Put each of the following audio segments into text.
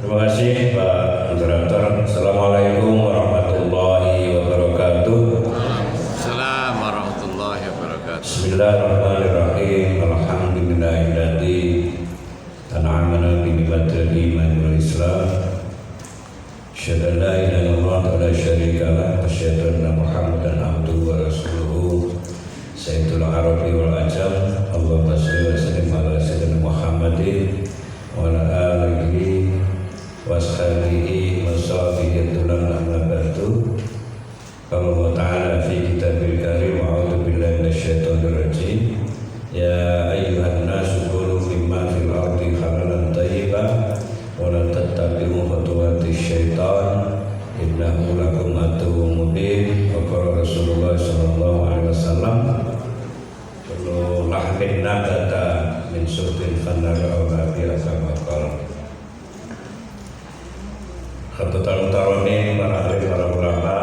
Terima kasih Pak Moderator. Assalamualaikum warahmatullahi wabarakatuh. Assalamualaikum warahmatullahi wabarakatuh. Bismillahirrahmanirrahim. Alhamdulillahilladzi an'amana bi ni'matil iman wal Islam. Asyhadu an la ilaha illallah wa la syarika lah wa asyhadu anna Muhammadan abduhu wa rasuluhu. Sayyidul Arabi wal Ajam. Allahumma shalli wa sallim ala sayyidina Muhammadin wa ala alihi wa ashabihi wa sahbihi tulan amma ba'du. Qala Allah Ta'ala fi kitabil karim wa a'udzu billahi minasyaitonir rajim. Ya ayyuhan nasu kulu mimma fil ardi halalan thayyiban wa la tattabi'u khutuwatis syaitan innahu lakum aduwwun mubin. Wa qala Rasulullah sallallahu alaihi wasallam kullu lahmin nabata min suhtin fanara aw nabiya kama qala. Tahun-tahun ini para alim, para ulama,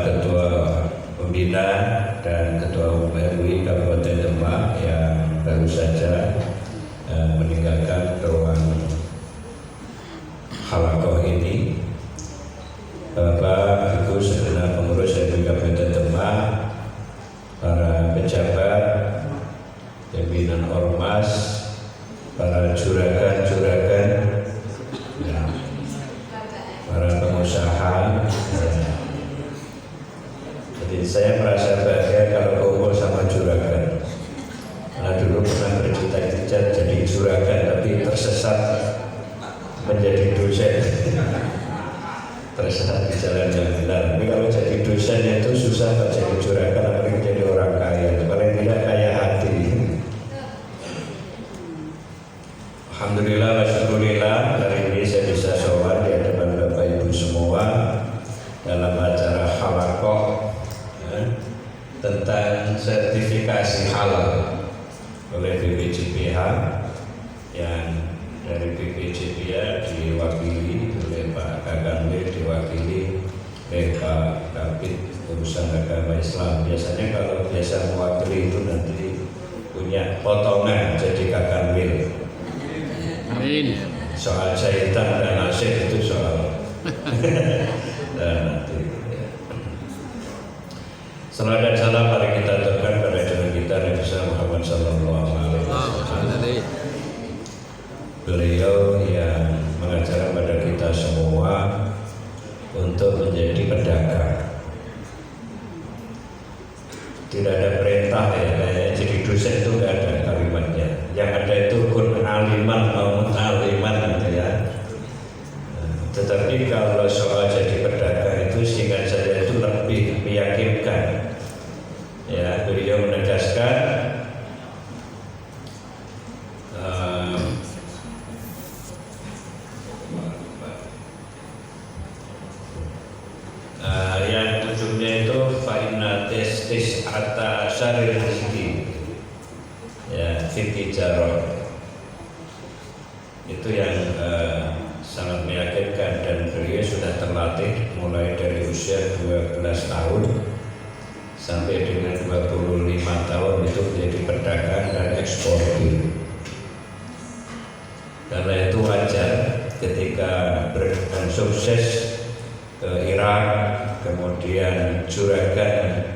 ketua pembina dan ketua MUI Kabupaten Demak yang baru saja meninggalkan ruang halakoh ini, Bapak Ibu segenap pengurus MUI Kabupaten Demak, para pejabat, pimpinan ormas, para juragan-juragan, para pengusaha. Jadi saya merasa bahagia kalau kumpul sama juragan. Karena dulu pernah bercita-cita jadi juragan tapi tersesat menjadi dosen. Tersesat di jalan yang benar. Tapi kalau jadi dosen itu susah, kalau jadi juragan apalagi jadi orang kaya. Paling tidak kaya hati. Alhamdulillah wa syukurillah, hari ini saya bisa sowan di hadapan Bapak Ibu semua dalam acara halakoh tentang sertifikasi halal oleh BPJPH, yang dari BPJPH diwakili oleh Pak Kakanwil, diwakili oleh Pak Kabid urusan agama Islam. Biasanya kalau biasa mewakili itu nanti punya potongan jadi Kakanwil. Amin. Soal jahitan dan nasib itu soal dan nanti. Salam dan salam mari kita aturkan pada junjungan kita Nabi Muhammad sallallahu alaihi wasallam. Beliau yang mengajarkan pada kita semua untuk menjadi pedagang. Tidak ada perintah ya, kayak jadi dosen itu nggak ada kalimatnya. Yang ada itu kun aliman mau aliman gitu ya. Tetapi kalau soal jadi pedagang itu singkat saja itu lebih meyakinkan. Ya, beliau menegaskan yang ujungnya itu fa'inna testis atta syaril rizki, ya, fikih jarod itu yang sangat meyakinkan, dan beliau sudah terlatih mulai dari usia 12 tahun sampai dengan 25 tahun itu menjadi pedagang dan eksportir. Karena itu wajar ketika berdagang sukses ke Irak, kemudian juragan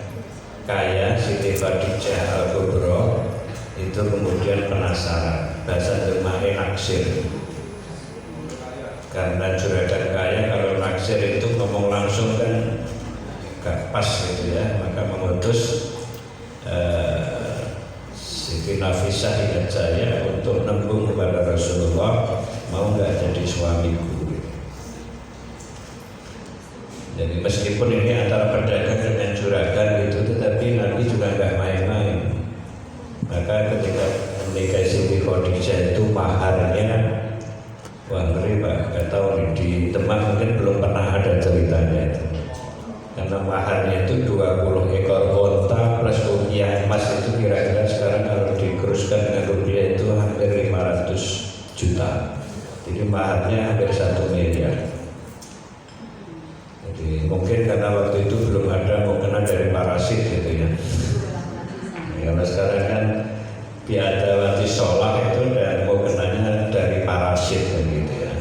kaya Siti Khadijah Al-Kubra itu kemudian penasaran, bahasa Demai naksir. Karena juragan kaya kalau naksir itu ngomong langsung kan gak pas gitu ya, maka mengutus Siti Nafisah ingat saya untuk nembung kepada Rasulullah, mau nggak jadi suamiku. Jadi meskipun ini antara pedagang dengan juragan gitu, tetapi Nabi juga nggak main-main. Maka ketika menikahi Siti Khadijah itu maharnya, wah ngeri Pak, nggak tahu nih, di Demak mungkin belum pernah ada ceritanya itu. Karena maharnya itu 20 ekor onta plus rupiah emas, itu kira-kira sekarang kalau dikuruskan dengan rupiah itu hampir 500 juta. Jadi maharnya hampir 1 miliar. Jadi mungkin karena waktu itu belum ada mukena dari parasit gitu ya. Karena sekarang kan biadawati sholah itu dan mukenanya dari parasit gitu ya.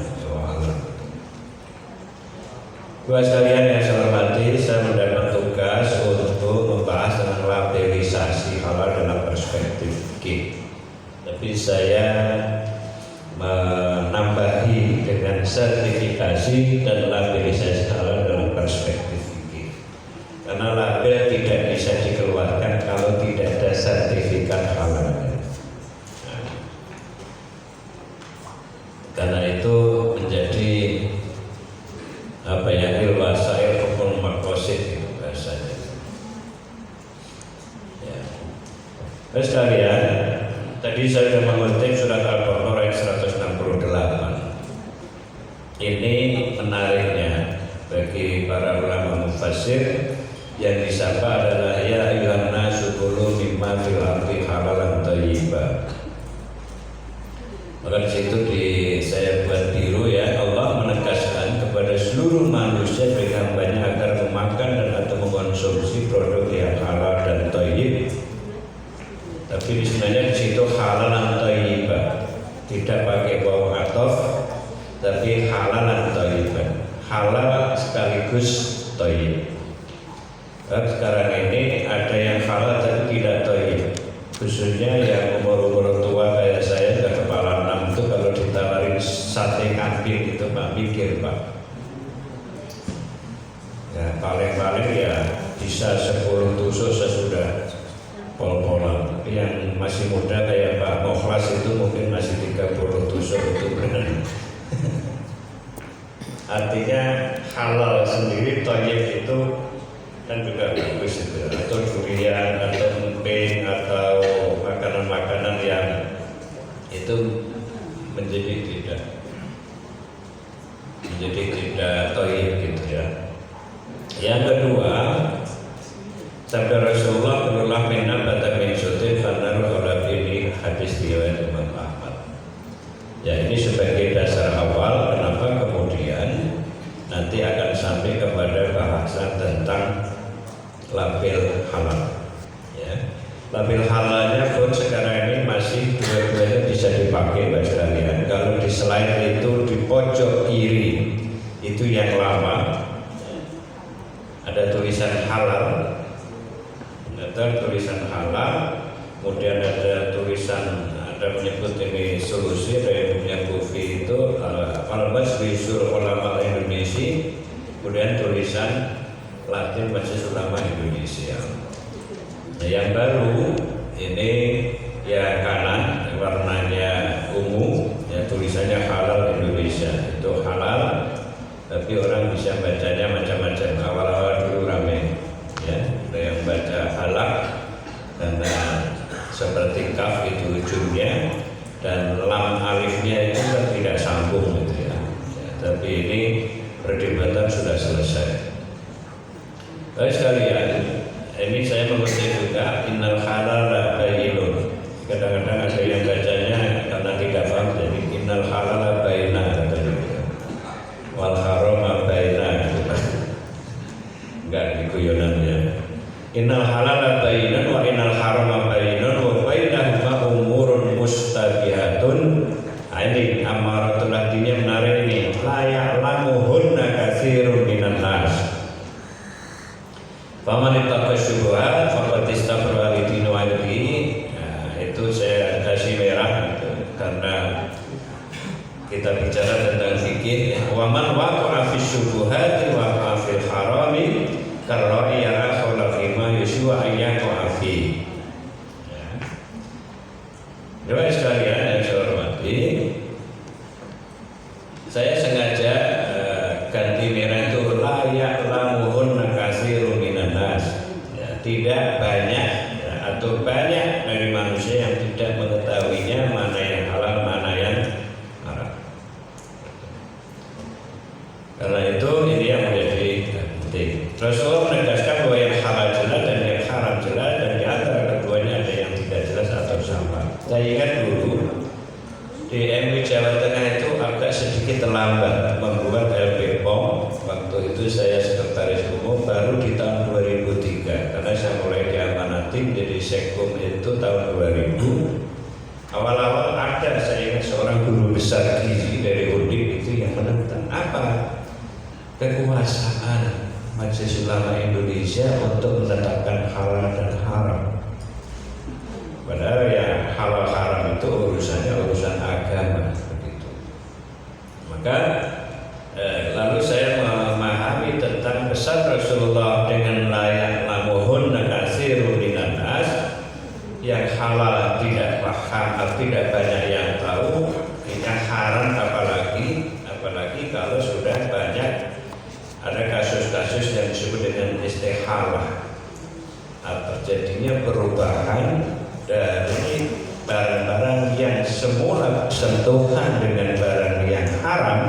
tapi saya menambahi dengan sertifikasi dan labelisasi halal dalam perspektif fikih. Karena label tidak bisa dikeluarkan kalau tidak ada sertifikat halal. Nah, karena itu menjadi ilwasail hukum makosid itu bahasanya. Ya. Terus sekalian, tadi saya sudah mengutip surat Al-Baqarah ayat 168. Ini menariknya bagi para ulama mufassir yang disapa adalah ya ayyuhan nasu kulu mimma fil ardi halalan thayyiba. Maka di situ saya buat biru ya, Allah menegaskan kepada seluruh manusia bagi hambanya agar memakan dan atau mengkonsumsi produk yang halal dan thayyib. Tapi sebenarnya di situ halalan thayyiba, tidak pakai waw ataf, tapi halalan thayyiban. Halal sekaligus thayyib. Sekarang ini ada yang halal tapi tidak thayyib. Khususnya yang umur-umur tua kayak saya sudah kepala 6 itu kalau ditawarin sate kambing itu Pak mikir Pak. Ya paling-paling ya bisa 10 tusuk sesudah pol-polan. Tapi yang masih muda kayak Pak Mukhlas itu mungkin masih 30 tusuk itu benar. Artinya halal sendiri thayyib itu kan juga bagus itu, atau durian atau emping atau makanan-makanan yang itu menjadi tidak thayyib gitu ya. Yang kedua, sabda Rasulullah kullulah minna bata min sutin fanaru ini hadis riwayat Imam Ahmad. Ya ini sebagai dasar awal kenapa kemudian nanti akan sampai kepada bahasan tentang label halal. Ya. Label halalnya pun sekarang ini masih dua-duanya bisa dipakai Mbak sekalian. Kalau di slide itu di pojok kiri itu yang lama ada tulisan halal, kemudian ada tulisan menyebut ini solusi dari punya Bufi itu Al-Bas Bisul Ulama Indonesia, kemudian tulisan Latin Majelis Ulama Indonesia. Nah, yang baru ini ya kanan warnanya ungu ya tulisannya halal Indonesia. Itu halal tapi orang bisa bacanya macam-macam. Awal-awal dulu rame ya, ada yang baca halal karena seperti kaf itu ujungnya dan lam alifnya itu kan tidak sambung gitu ya. Tapi ini perdebatan sudah selesai. Baik sekalian, ini saya mengutip juga innal halal la bayyinun. Kadang-kadang ada yang bacanya karena tidak paham jadi innal halal la bayyina katanya. Wal haram bayyina. Enggak diguyonannya. Innal halal la bayyinun wa innal haram bayyinun wa bainahuma umurun mustabihatun. Ini amaratul hatinya menarik ini. La ya'lamuhunna katsirun minan nas. Faman ittaqa syubhat faqad istabra li dinihi wa irdihi. Nah, itu saya kasih merah gitu, karena kita bicara tentang fikih. Wa man waqa'a fi syubhati wa fil harami karra'i yara khawla fima yuswa ayyaqa fi. Jemaah sekalian yang saya hormati, saya sengaja ganti merah itu layak lamuhun nakasirun minan nas. Ya, tidak banyak ya, atau banyak dari manusia yang tidak mengetahuinya mana yang halal mana yang haram. Karena itu ini yang menjadi penting. Rasulullah menegaskan bahwa yang halal jelas dan yang haram jelas, dan di antara keduanya ada yang tidak jelas atau sama. Saya ingat dulu di MUI Jawa Tengah itu agak sedikit terlambat membuat LP POM. Waktu itu saya sekretaris umum baru di tahun 2003 karena saya mulai diamanati menjadi Sekkum itu tahun 2000. Awal-awal ada saya ingat seorang guru besar gizi dari Undip itu yang menentang apa kekuasaan Majelis Ulama Indonesia untuk menetapkan halal dan haram. Padahal ya halal haram itu urusannya urusan agama begitu. Maka lalu saya memahami tentang pesan Rasulullah dengan layak lamuhunna katsirun minan nas, yang halal tidak paham, tidak banyak yang tahu, yang haram apalagi kalau sudah banyak ada kasus-kasus yang disebut dengan istihalah, terjadinya perubahan dari barang-barang yang semula sentuhan dengan barang yang haram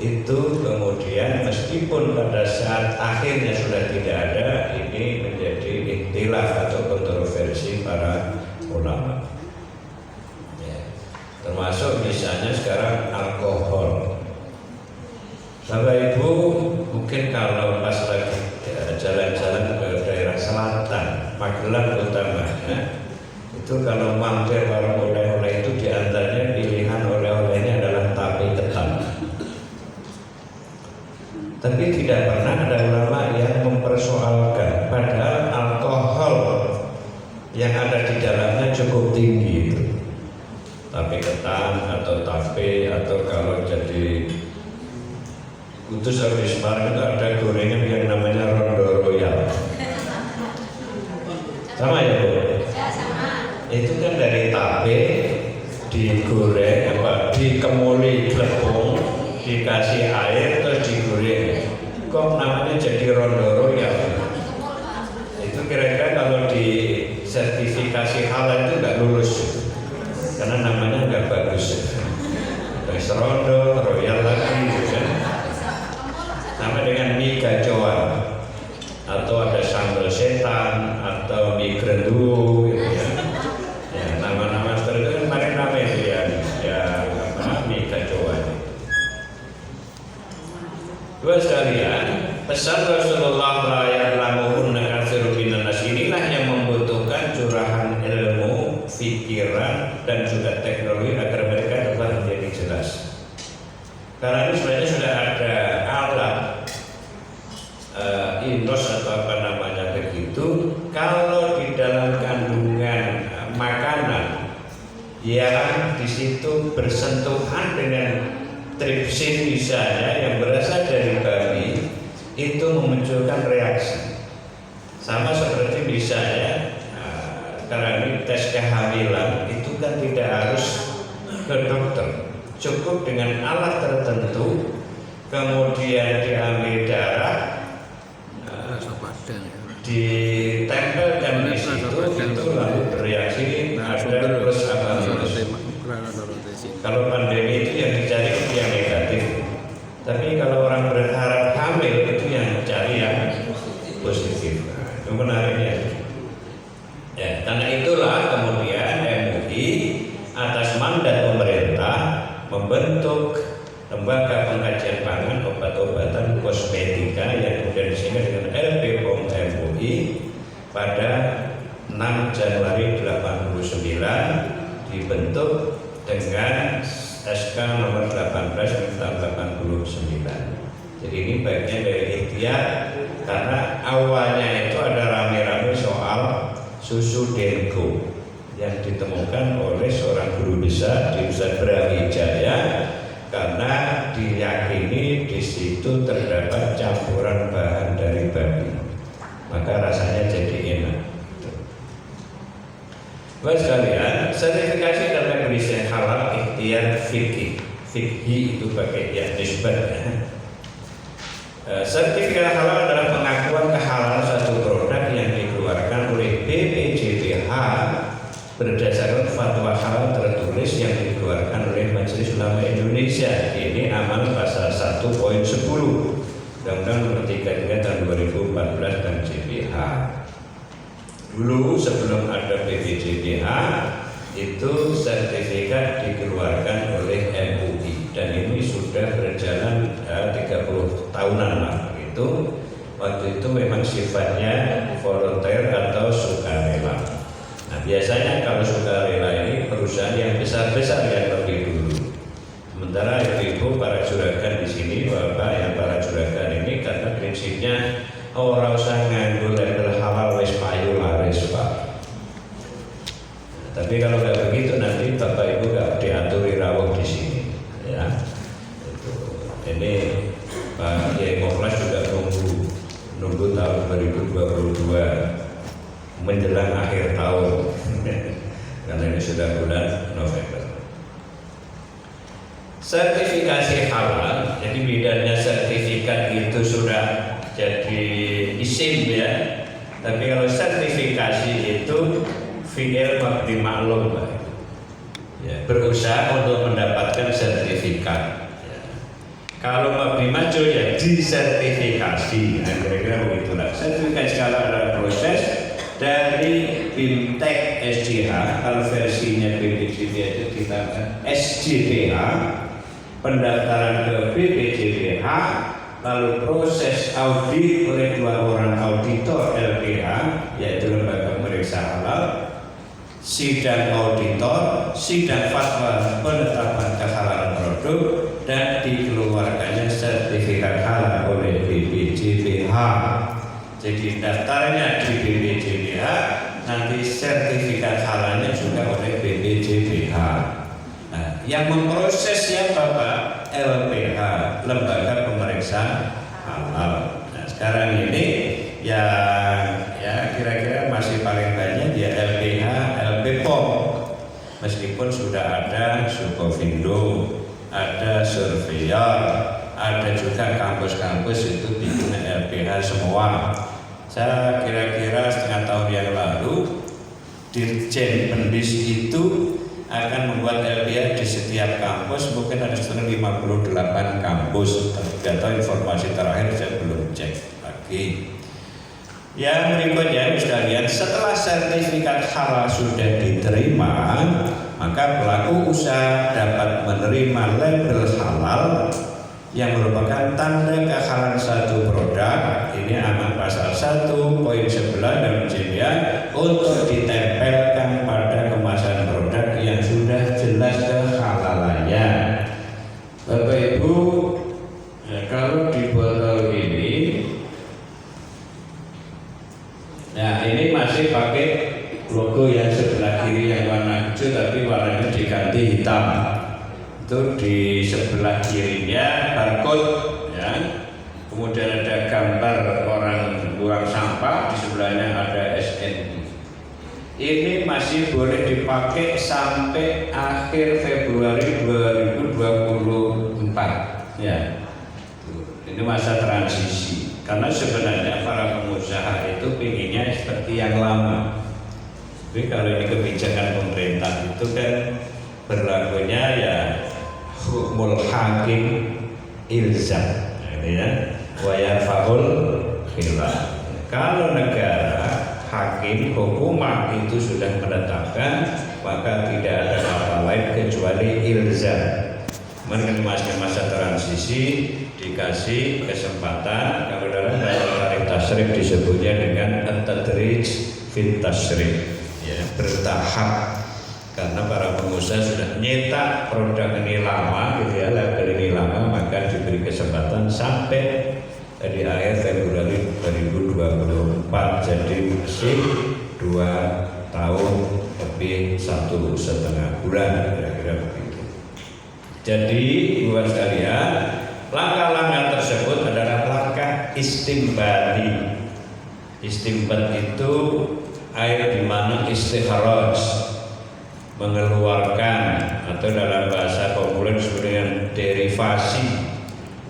itu kemudian meskipun pada saat akhirnya sudah tidak ada, ini menjadi ikhtilaf atau kontroversi para ulama ya. Termasuk misalnya sekarang alkohol. Bapak Ibu mungkin kalau pas lagi jalan-jalan ke daerah selatan, Magelang utamanya, itu kalau mampir warung oleh-oleh itu diantaranya pilihan oleh-olehnya adalah tape ketan. Tapi tidak pernah ada ulama yang mempersoalkan, padahal alkohol yang ada di dalamnya cukup tinggi itu. Tape ketan atau tape, atau kalau jadi Kudus habis Semarang itu ada gorengan yang namanya Rondo Royal. Sama ya Bu? Ya sama. Itu kan dari tape digoreng, dikemuli glepung, dikasih air terus digoreng. Kok namanya jadi Rondo Royal? Itu kira-kira kalau di sertifikasi halal itu nggak lulus, karena namanya nggak bagus. Terus Rondo Royal lagi, kan? Sama dengan mie gacoan, atau ada sambal setan, atau mie grendu gitu ya. Ya, nama-nama seperti itu kan kemarin ramai itu ya mie gacoan. Dua sekalian, pesan Rasulullah la ya'lamuhunna katsirun minan nas, inilah yang membutuhkan curahan ilmu, pikiran dan juga teknologi agar mereka dapat menjadi jelas. Karena ini sebenarnya sudah ada alat indos atau apa namanya begitu, kalau di dalam kandungan makanan yang di situ bersentuhan dengan tripsin misalnya yang berasal dari babi, itu memunculkan reaksi. Sama seperti misalnya karena ini tes kehamilan itu kan tidak harus ke dokter, cukup dengan alat tertentu, kemudian diambil darah, ditempelkan di situ, itu lalu bereaksi, ada plus apa minus. Kalau pandemi itu yang dicari itu yang negatif, tapi kalau orang berharap hamil itu yang cari yang positif. Itu menariknya. Ya, karena itulah kemudian MUI atas mandat pemerintah membentuk Lembaga Pengkajian Pangan, Obat-obatan, Kosmetika yang kemudian disingkat dengan LPPOM MUI pada 6 Januari 89, dibentuk dengan SK nomor 18 tahun 89. Jadi ini bagian dari ikhtiar, karena awalnya itu ada rame-rame soal susu Denko yang ditemukan oleh seorang guru besar di Universitas Brawijaya, karena diyakini di situ terdapat campuran bahan dari babi, maka rasanya jadi enak. Bapak sekalian, sertifikasi dalam Indonesia halal ikhtiar fikih itu pakai ya nisbat. Sertifikat halal adalah pengakuan kehalalan satu produk yang dikeluarkan oleh BPJPH berdasarkan fatwa halal tertulis yang dikeluarkan oleh Majelis Ulama Indonesia. Ini amal pasal 1.10 Undang-Undang Nomor 33 Tahun 2014 dan JPH. Dulu sebelum ada BPJPH itu sertifikat dikeluarkan oleh MUI, dan ini sudah berjalan 30 tahunan lah. Itu waktu itu memang sifatnya volunteer atau sukarela. Nah, biasanya kalau sukarela ini perusahaan yang besar-besar yang lebih dulu. Sementara ibu para juragan di sini, bapak yang para juragan ini, karena prinsipnya orang usah nganggo label halal wis payu laris Pak. Tapi kalau nggak begitu nanti Bapak Ibu nggak diaturi rawuh di sini, ya. Itu. Ini Pak Kiai Moflas juga nunggu tahun 2022 menjelang akhir tahun, karena ini sudah bulan November. Sertifikasi halal, jadi bedanya sertifikat itu sudah jadi isim ya. Tapi kalau sertifikasi itu fi'il mabni ma'lum, ya, berusaha untuk mendapatkan sertifikat. Ya. Kalau mabni majhul ya disertifikasi. Nah, kira-kira begitulah. Sertifikasi kalau ada proses dari BIMTEK SDH, kalau versinya BPJB itu kita SDPH, pendaftaran ke BPJPH, lalu proses audit oleh 2 orang auditor LPH, yaitu lembaga pemeriksa halal, sidang auditor, sidang fatwa penetapan kehalalan produk, dan dikeluarkannya sertifikat halal oleh BPJPH. Jadi daftarnya di BPJPH, nanti sertifikat halalnya juga oleh BPJPH. Nah, yang memprosesnya Bapak LPH, lembaga pemeriksa halal. Nah, sekarang ini ya kira-kira masih paling banyak ya LPH, LPPOM. Meskipun sudah ada Sukovindo, ada surveyor, ada juga kampus-kampus itu bikin LPH semua. Saya kira-kira setengah tahun yang lalu Dirjen Pendis itu akan membuat LPH di setiap kampus, mungkin ada sekitar 58 kampus, tapi tidak tahu informasi terakhir, saya belum cek lagi. Yang berikutnya sekalian, setelah sertifikat halal sudah diterima, maka pelaku usaha dapat menerima label halal yang merupakan tanda kehalalan satu produk. Ini aman pasal 1 poin 11 dalam JBA untuk ditempelkan pada kemasan produk yang sudah jelas kehalalannya. Bapak Ibu, ya, kalau di botol ini, nah ini masih pakai logo yang sebelah kiri yang warna hijau tapi warnanya diganti hitam. Itu di sebelah kirinya barcode, ya. Kemudian ada gambar orang buang sampah, di sebelahnya ada SNI. Ini masih boleh dipakai sampai akhir Februari 2024, ya. Ini masa transisi. Karena sebenarnya para pengusaha itu pinginnya seperti yang lama. Tapi kalau ini kebijakan pemerintah itu kan berlakunya ya hukmul hakim ilzam, ya, wa yarfa'ul khilaf. Kalau negara hakim hukumah itu sudah menetapkan, maka tidak ada kata lain kecuali ilzam. Masa transisi dikasih kesempatan, kalau dalam tarikh tasrif disebutnya dengan at-tadrij fit tasrif, ya, bertahap. Karena para pengusaha sudah nyetak produk ini lama, gitu ya, label ini lama, maka diberi kesempatan sampai di akhir Februari 2024. Jadi masih 2 tahun lebih 1,5 bulan, kira-kira begitu. Jadi buat sekalian, langkah-langkah tersebut adalah langkah istimbali. Istimbat itu air di mana istikharaj, mengeluarkan, atau dalam bahasa populer disebut dengan derivasi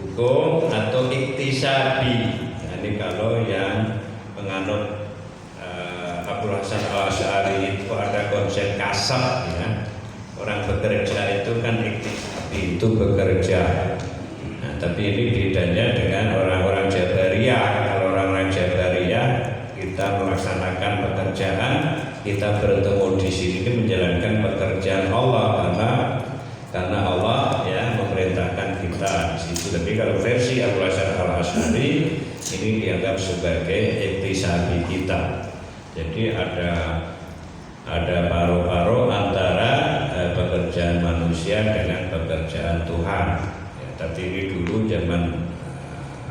hukum atau iktisabi. Nah, ini kalau yang menganut Abdul Hasan Al-Asy'ari itu ada konsep kasab, ya. Orang bekerja itu kan iktisabi, itu bekerja. Nah, tapi ini bedanya dengan orang-orang Jabariyah. Kalau orang-orang Jabariyah, kita melaksanakan pekerjaan, kita bertemu di sini menjalankan pekerjaan Allah karena Allah, ya, memerintahkan kita di situ. Tapi kalau versi Abu Hasan Al-Asy'ari ini dianggap sebagai iktisabi kita. Jadi ada paruh-paruh antara pekerjaan manusia dengan pekerjaan Tuhan. Ya, tapi ini dulu zaman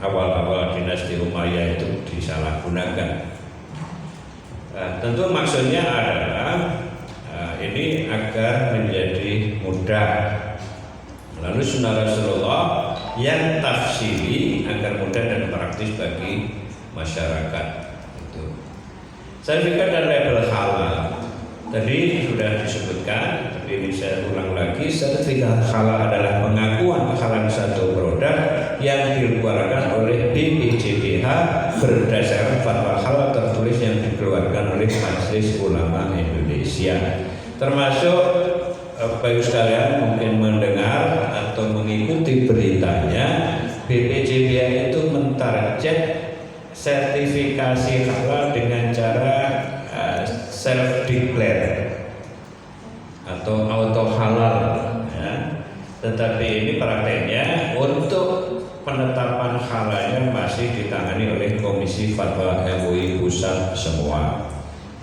awal-awal dinasti Umayyah itu disalahgunakan. Tentu maksudnya adalah ini agar menjadi mudah. Lalu sunnah Rasulullah yang tafsiri agar mudah dan praktis bagi masyarakat. Itu. Sertifikat dan label halal. Tadi sudah disebutkan, tapi ini saya ulang lagi. Sertifikat halal adalah pengakuan kehalalan satu produk yang dikeluarkan oleh BPJPH berdasarkan fatwa halal tertulis yang dikeluarkan oleh Majelis Ulama Indonesia. Termasuk Bapak Ibu sekalian mungkin mendengar atau mengikuti beritanya, BPJPH itu mentarget sertifikasi halal dengan cara self declare atau auto halal, ya. Tetapi ini prakteknya untuk penetapan halalnya masih ditangani oleh Komisi Fatwa MUI Pusat semua.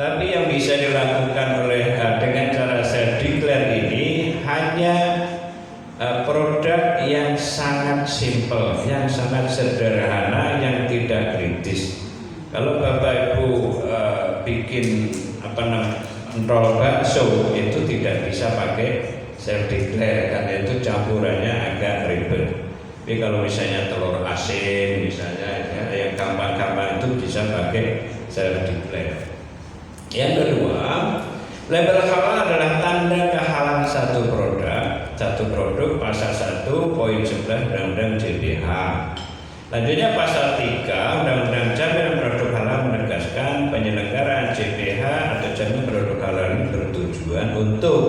Tapi yang bisa dilakukan oleh dengan cara self declare ini hanya produk yang sangat simple, yang sangat sederhana, yang tidak kritis. Kalau Bapak Ibu bikin entol bakso itu tidak bisa pakai self declare karena itu campurannya agak ribet. Tapi kalau misalnya telur asin misalnya ya, yang gampang-gampang itu bisa pakai self declare. Yang kedua, label halal adalah tanda kehalalan satu produk pasal 1 poin 11 Undang-Undang JPH. Lanjutnya pasal 3 Undang-Undang Jaminan Produk Halal menegaskan penyelenggaraan JPH atau jaminan produk halal ini bertujuan untuk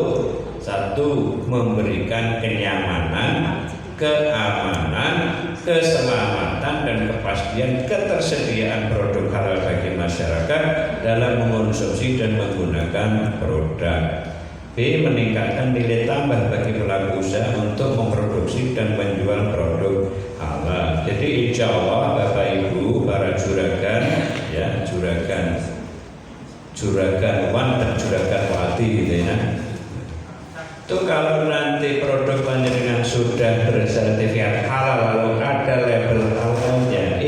1. Memberikan kenyamanan, keamanan, keselamatan dan kepastian ketersediaan produk halal bagi masyarakat dalam mengonsumsi dan menggunakan produk. B. Meningkatkan nilai tambah bagi pelaku usaha untuk memproduksi dan menjual produk halal. Jadi insya Allah Bapak Ibu para juragan, ya juragan wan dan juragan wati gitu ya. Itu kalau nanti produk panjenengan sudah bersertifikat halal lalu ada label halalnya,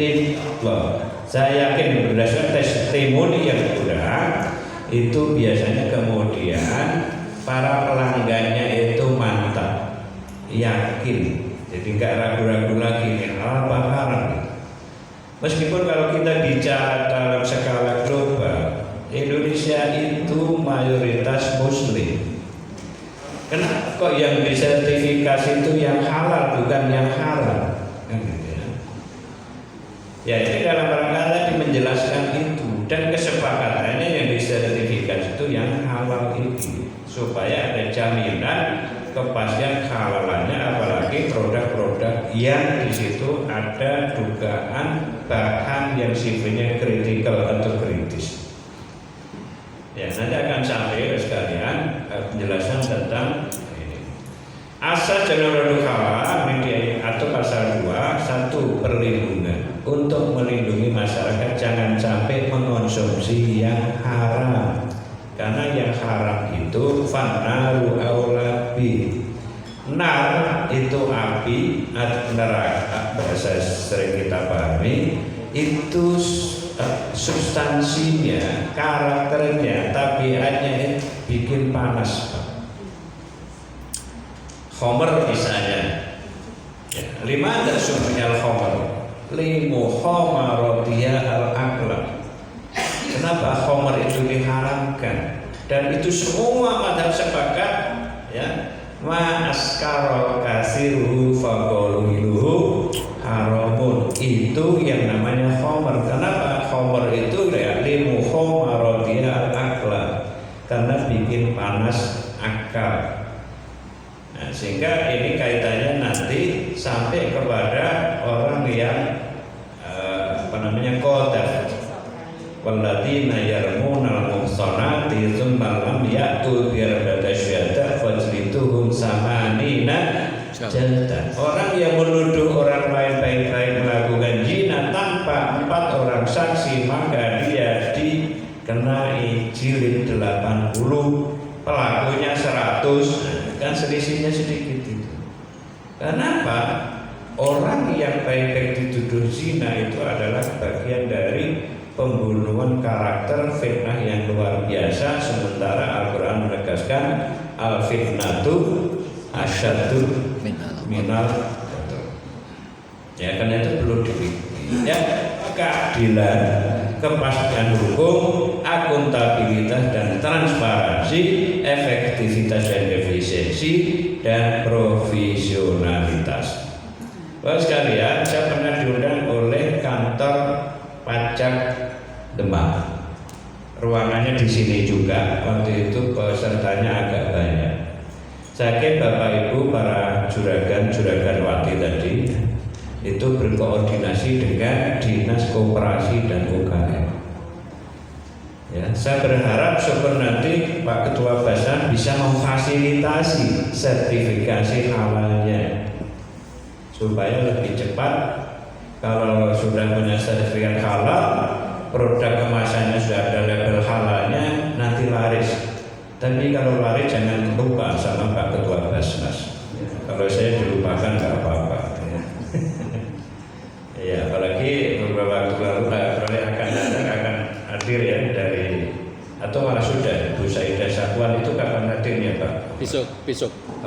saya yakin berdasarkan testimoni yang sudah itu biasanya kemudian para pelanggannya itu mantap, yakin, jadi nggak ragu-ragu lagi ini halal apa haram. Meskipun kalau kita bicara dalam skala global, Indonesia itu mayoritas Muslim. Kenapa kok yang disertifikasi itu yang halal bukan yang haram? Ya ini dalam rangka tadi menjelaskan itu dan kesepakatannya yang disertifikasi itu yang halal itu supaya ada jaminan kepastian kehalalannya, apalagi produk-produk yang di situ ada dugaan bahan yang sifatnya kritikal atau kritis. Ya nanti akan sampai sekalian penjelasan tentang ini. Asas jaminan produk halal atau pasal 2 1 perlindungan untuk melindungi masyarakat jangan sampai mengonsumsi yang haram. Karena yang haram itu fannaru aulabi. Nar itu api atau neraka bahasa sering kita pahami itu substansinya, karakternya, tabiatnya bikin panas. Khomer misalnya, ya, 5 ada sumbernya khomer, limu khomarotia al-akla. Kenapa khomer itu diharamkan? Dan itu semua madhab sepakat, ya, ma askaro kasiruhu faqaluhu haramun. Itu yang namanya khomer. Kenapa khomer itu ya limu khomarotia al-akla? Karena bikin panas akal. Nah, sehingga ini kaitannya nanti sampai kepada orang yang qadar. Walladzina yarmunal muhsanati tsumma lam ya'tu bi arba'ati syuhada fajliduhum samanina jalda. Orang yang menuduh orang lain baik-baik melakukan zina tanpa 4 orang saksi, maka dia dikenai jilid 80, pelakunya 100. Kan selisihnya sedikit itu. Kenapa? Orang yang baik-baik dituduh zina itu adalah bagian dari pembunuhan karakter, fitnah yang luar biasa. Sementara Al-Quran menegaskan al-fitnatu asyaddu minal qatl. Ya, karena itu perlu dipikir. Ya, keadilan, kepastian hukum, akuntabilitas dan transparansi, efektivitas dan efisiensi, dan profesionalitas. Bapak sekalian, saya pernah diundang oleh kantor pajak Demak. Ruangannya di sini juga. Waktu itu pesertanya agak banyak. Saya kira Bapak Ibu para juragan wati tadi itu berkoordinasi dengan Dinas Koperasi dan UKM. Ya, saya berharap syukur nanti Pak Ketua Basnas bisa memfasilitasi sertifikasi halalnya supaya lebih cepat. Kalau sudah punya sertifikat halal, produk kemasannya sudah ada label halalnya, nanti laris. Tapi kalau laris jangan lupa sama Pak Ketua Basnas. Kalau saya dilupakan nggak apa-apa. Ya, apalagi beberapa waktu lalu Pak Proyek akan hadir ya dari, atau malah sudah Bu Saidah Satuan itu kapan hadirnya Pak? Besok.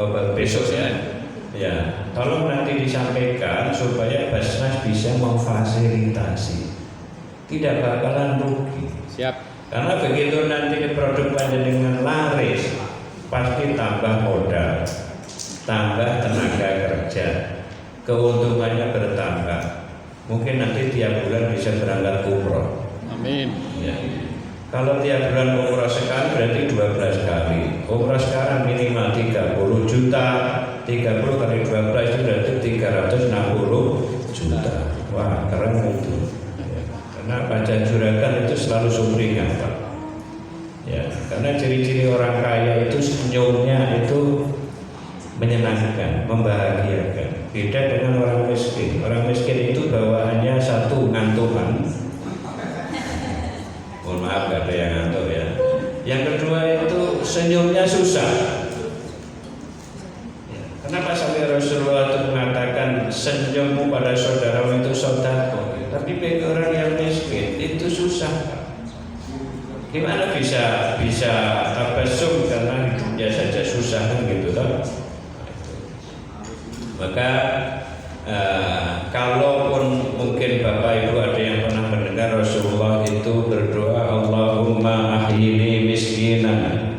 Oh, besok ya. Ya, tolong nanti disampaikan supaya Basnas bisa memfasilitasi, tidak bakalan rugi. Siap. Karena begitu nanti produk panjenengan laris, pasti tambah modal, tambah tenaga kerja, keuntungannya bertambah. Mungkin nanti tiap bulan bisa berangkat umroh. Amin. Ya. Kalau tiap bulan umroh sekali berarti 12 kali. Umroh sekarang minimal 30 juta. 30 kali 12 itu berarti 360 juta. Wah, keren itu. Ya. Karena pajak juragan itu selalu sumringah, Pak. Ya, karena ciri-ciri orang kaya itu senyumnya itu menyenangkan, membahagiakan. Beda dengan orang miskin. Orang miskin itu bawaannya satu ngantukan. Mohon maaf gak ada yang ngantuk ya. Yang kedua itu senyumnya susah. Ya, kenapa sampai Rasulullah itu mengatakan senyummu pada saudaramu itu sedekah? Tapi bagi orang yang miskin itu susah. Gimana bisa tabasum karena hidupnya saja susah kan gitu kan? Maka kalaupun mungkin Bapak Ibu ada yang pernah mendengar Rasulullah itu berdoa, Allahumma ahyini miskinan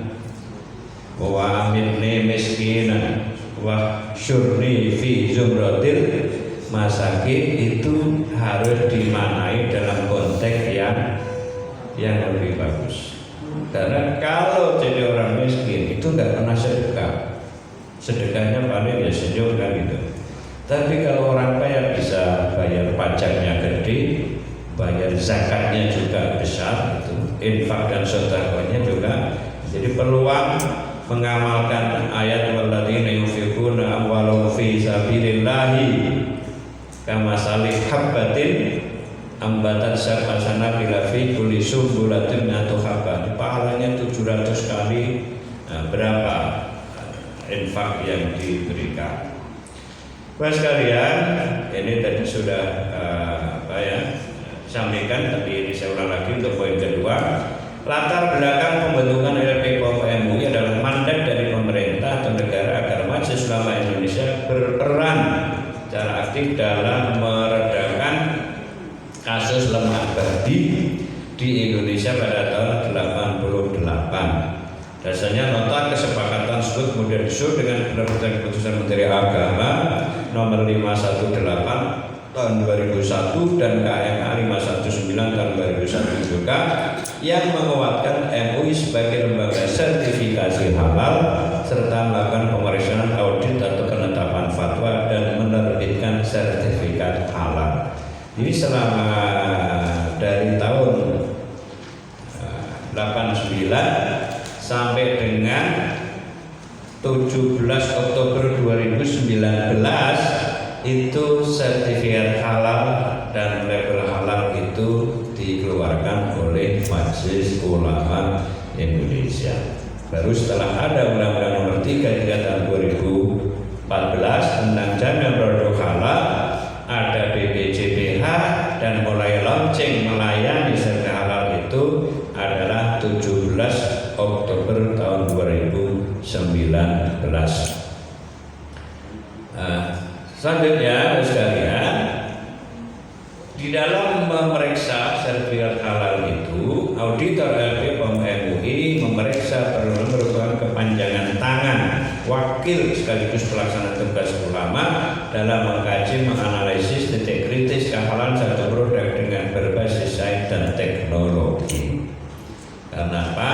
wa amitni miskinan wa syurni fi zumratil masakin, itu harus dimaknai dalam konteks yang lebih bagus. Karena kalau jadi orang miskin itu nggak pernah sedekah. Sedekahnya paling ya senyum kan gitu. Tapi kalau orang kaya bisa bayar pajaknya gede, bayar zakatnya juga besar, itu infak dan sedekahnya juga. Jadi peluang mengamalkan ayat walladzina yunfiquna amwalahum fi sabilillahi kamasalih habbatin ambatan sab'a sanabila fi kulli sumbulatin mi'atu habbah. Pahalanya 700 kali berapa infak yang diberikan. Bapak sekalian, ini tadi sudah sampaikan, tapi ini saya ulang lagi untuk poin kedua. Latar belakang pembentukan LPKOM MUI adalah mandat dari pemerintah atau negara agar Majelis Ulama Indonesia berperan secara aktif dalam meredakan kasus lemah babi di Indonesia pada tahun 88. Dasarnya nota kesepakatan tersebut kemudian disusul dengan penerbitan keputusan Menteri Agama nomor 518 tahun 2001 dan KMA 519 tahun 2001 juga, yang menguatkan MUI sebagai lembaga sertifikasi halal serta melakukan pemeriksaan audit atau penetapan fatwa dan menerbitkan sertifikat halal. Jadi selama dari tahun 89 sampai dengan 17 Oktober 2019 itu sertifikat halal dan label halal itu dikeluarkan oleh Majelis Ulama Indonesia. Baru setelah ada Undang-Undang Nomor 33 tahun 2014 tentang jamiah produk halal, ada BPJPH dan mulai launching melayani 17 Oktober tahun 2019. Selanjutnya sekalian, di dalam memeriksa sertifikat halal itu, auditor LP POM MUI memeriksa merupakan kepanjangan tangan wakil sekaligus pelaksana tugas ulama dalam mengkaji, menganalisis titik kritis kehalan satu produk dengan berbasis sains dan teknologi. Karena apa?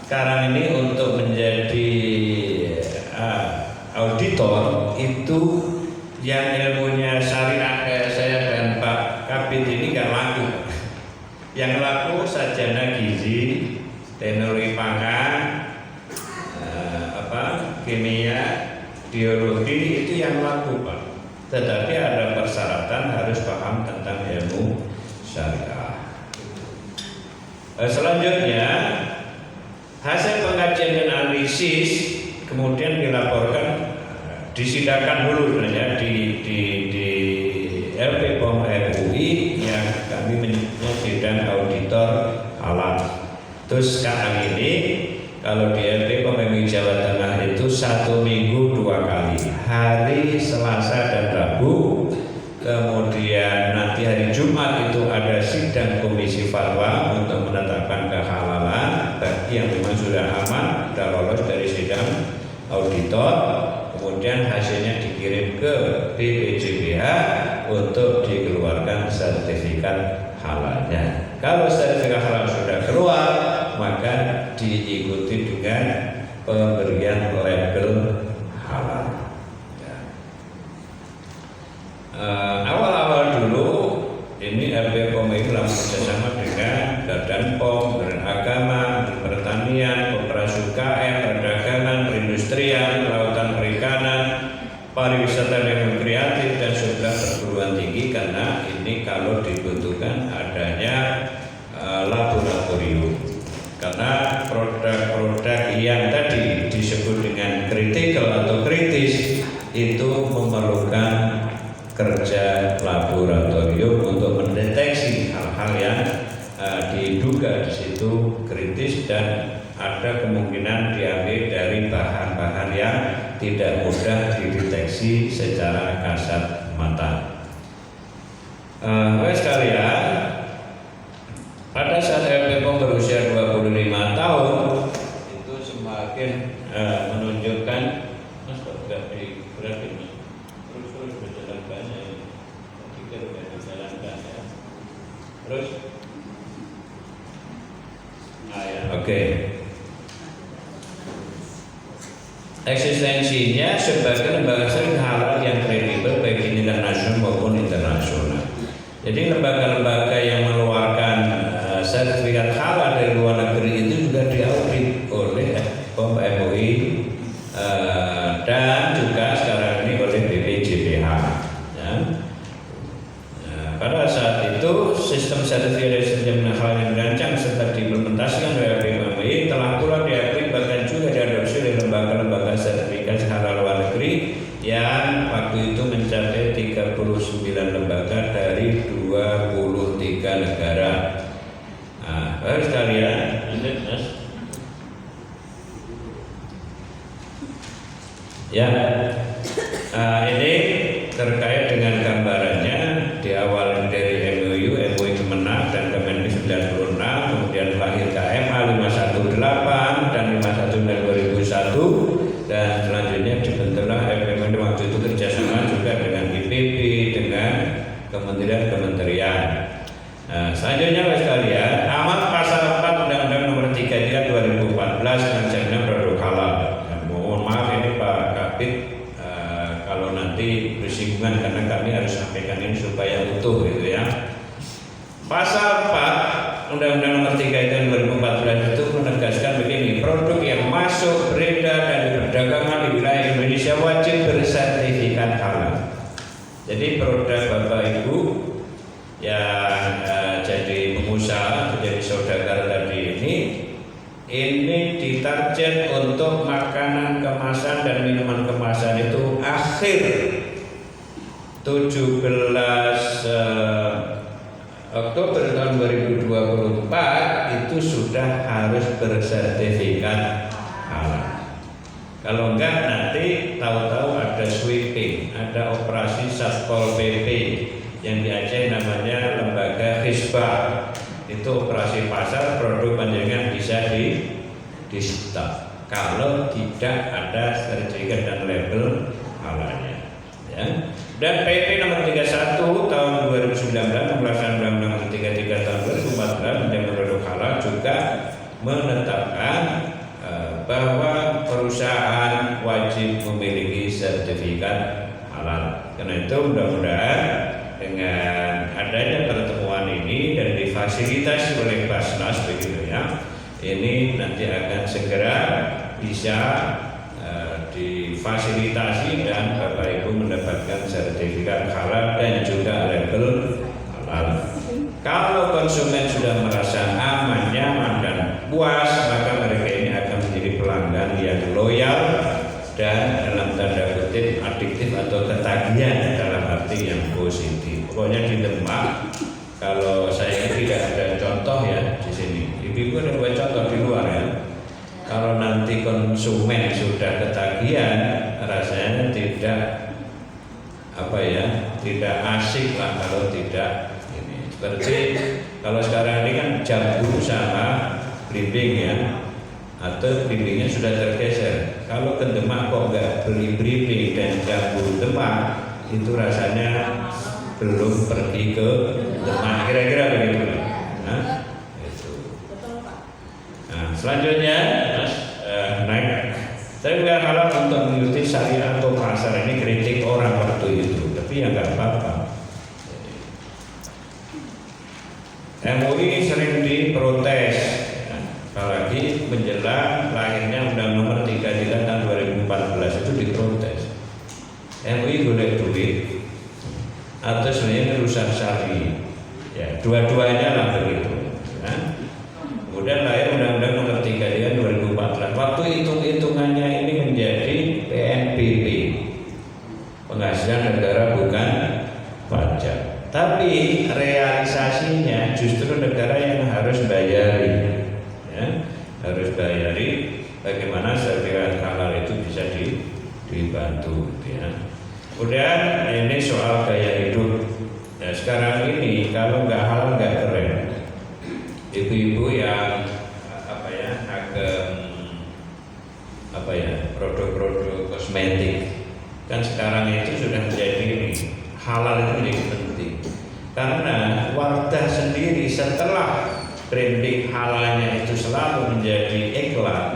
Sekarang ini untuk menjadi auditor itu yang ilmunya syariah kayak saya dan Pak Kabit ini gak laku. Yang laku sarjana gizi, teknologi pangan, kimia, biologi, itu yang laku Pak. Tetapi ada persyaratan harus paham tentang ilmu syariah. Selanjutnya, hasil pengkajian dan analisis kemudian dilaporkan, disidangkan dulu sebenarnya di LP POM MUI yang kami menyebutnya sidang auditor halal. Terus sekarang ini kalau di LP POM MUI Jawa Tengah itu 1 minggu 2 kali, hari Selasa dan Rabu. Kemudian nanti hari Jumat itu ada sidang komisi fatwa untuk menetapkan kehalalan bagi yang memang sudah aman, sudah lolos dari sidang auditor. Kemudian hasilnya dikirim ke BPJPH untuk dikeluarkan sertifikat halalnya. Kalau sertifikat halal sudah keluar, maka diikuti dengan pemberian label halal. Awal-awal dulu ini LP POM itu dalam kerjasama dengan Badan POM, Badan Agama, Pertanian, Koperasi UKM, Perdagangan, Perindustrian, Kelautan Perikanan, Pariwisata dan Kreatif, dan sudah perguruan tinggi, karena ini kalau dibutuhkan adanya laboratorium. Karena produk-produk yang tadi disebut dengan kritikal atau kritis itu memerlukan kerja laboratorium untuk mendeteksi hal-hal yang diduga di situ kritis dan ada kemungkinan diambil dari bahan-bahan yang tidak mudah dideteksi secara kasat mata. Sekalian, pada saat LP POM berusia 25 tahun itu semakin menunjukkan terus berjalan banyak, pikir berjalankan ya. Terus, oke. Eksistensinya sebagai lembaga sertifikat halal yang kredibel baik di tingkat nasional maupun internasional. Jadi lembaga-lembaga yang mengeluarkan sertifikat halal dari luar negeri itu juga diaudit oleh POM MUI dan juga sekarang ini oleh BPJPH. Ya. Pada saat itu sistem sertifikasi jaminan halal yang dirancang serta diimplementasikan oleh BPMUI telah pula diakui bahkan juga diadopsi oleh lembaga-lembaga sertifikasi halal luar negeri yang waktu itu mencapai 39 lembaga dari 23 negara. Baik sekalian, ini terkait dengan gambarannya diawali dari MUI Kemenak dan Kemenik 96, kemudian lahir KMA 518 dan 519 2001, dan selanjutnya dibentuklah LPM waktu itu kerjasama juga dengan IPB, dengan kementerian-kementerian. Selanjutnya sekalian, amat pasal 4 Undang-Undang Nomor 3 2014 tentang jaminan produk halal. Mohon maaf ini Pak Kabit kalau nanti bersinggungan, karena kami harus sampaikan ini supaya utuh gitu ya. Pasal 4 Undang-Undang Nomor 3 2014 itu menegaskan begini, produk yang masuk, beredar dan diperdagangkan di wilayah Indonesia wajib bersertifikat halal. Jadi produk Bapak Ibu yang jadi pengusaha, menjadi saudagar tadi ini ditarget untuk makanan kemasan dan minuman kemasan itu akhir 17 Oktober tahun 2024 itu sudah sudah harus bersertifikat halal. Kalau enggak nanti tahu-tahu ada sweeping, ada operasi Satpol PP yang di Aceh namanya lembaga Hisbah. Itu operasi pasar produk panjenengan bisa di stop kalau tidak ada sertifikat dan label halalnya. Ya. Dan PP nomor 31 tahun 2019 pelaksanaan Undang-Undang 33 tahun 2014 tentang produk halal juga menetapkan bahwa perusahaan wajib memiliki sertifikat halal. Karena itu mudah-mudahan dengan adanya pertemuan ini dan difasilitasi oleh Basnas begitu ya, ini nanti akan segera bisa difasilitasi dan Bapak Ibu mendapatkan sertifikat halal dan juga label halal. Kalau konsumen sudah merasa aman, nyaman dan puas, maka mereka ini akan menjadi pelanggan yang loyal dan dalam tanda kutip adiktif atau ketagihan dalam arti yang positif. Pokoknya di Demak, kalau saya tidak ada contoh ya di sini. Ibu ada buat contoh di luar ya. Kalau nanti konsumen sudah ketagihan, rasanya tidak tidak asik lah kalau tidak ini. Seperti kalau sekarang ini kan jambu sama belimbing ya, atau belimbingnya sudah tergeser. Kalau ke Demak kok nggak beli belimbing dan jambu Demak, itu rasanya belum pergi ke Demak, kira-kira begitu. Selanjutnya naik. Saya juga halal untuk mengikuti syariat atau pasar, ini kritik orang waktu itu, tapi ya nggak apa-apa. MUI sering diprotes, apalagi menjelang lahirnya Undang Nomor 33 tahun 2014 itu diprotes. MUI golek duit atau sebenarnya rusak syari, ya dua-duanya lah begitu. Kemudian lahir Undang-Undang Nomor 33 2014. Waktu hitung-hitungannya ini menjadi PNBP, penghasilan negara bukan pajak. Tapi realisasinya justru negara yang harus bayari, ya, harus bayari. Bagaimana sertifikat halal itu bisa dibantu, ya. Kemudian ini soal gaya hidup. Ya, sekarang ini kalau nggak halal nggak keren. Ibu-ibu yang produk-produk kosmetik kan sekarang itu sudah menjadi ini, halal itu menjadi penting karena Wardah sendiri setelah branding halalnya itu selalu menjadi iklan,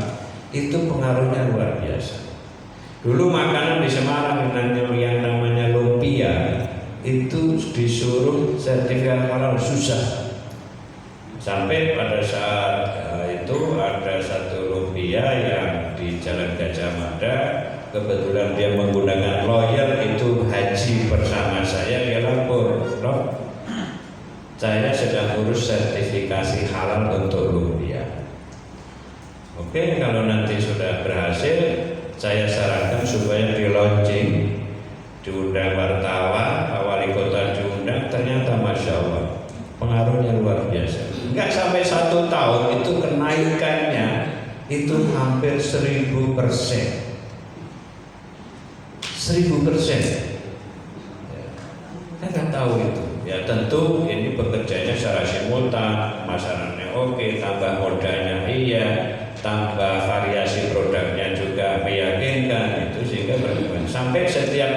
itu pengaruhnya luar biasa. Dulu makanan di Semarang yang namanya lumpia itu disuruh sertifikat halal susah. Sampai pada saat itu ada satu lumpia yang di Jalan Gajah Mada, kebetulan dia menggunakan lawyer, itu haji bersama saya, dia lapor, loh, saya sedang urus sertifikasi halal untuk lumpia. Oke, kalau nanti sudah berhasil, saya sarankan supaya di launching, diundang wartawan, wali kota diundang, ternyata Masya Allah pengaruhnya luar biasa. Enggak sampai 1 tahun itu kenaikannya itu hampir 1000%. 1000%. Saya nggak tahu itu. Ya tentu ini bekerjanya secara simultan, masyarakatnya oke, tambah modalnya iya, tambah variasi produknya juga meyakinkan, itu sehingga berkembang. Sampai setiap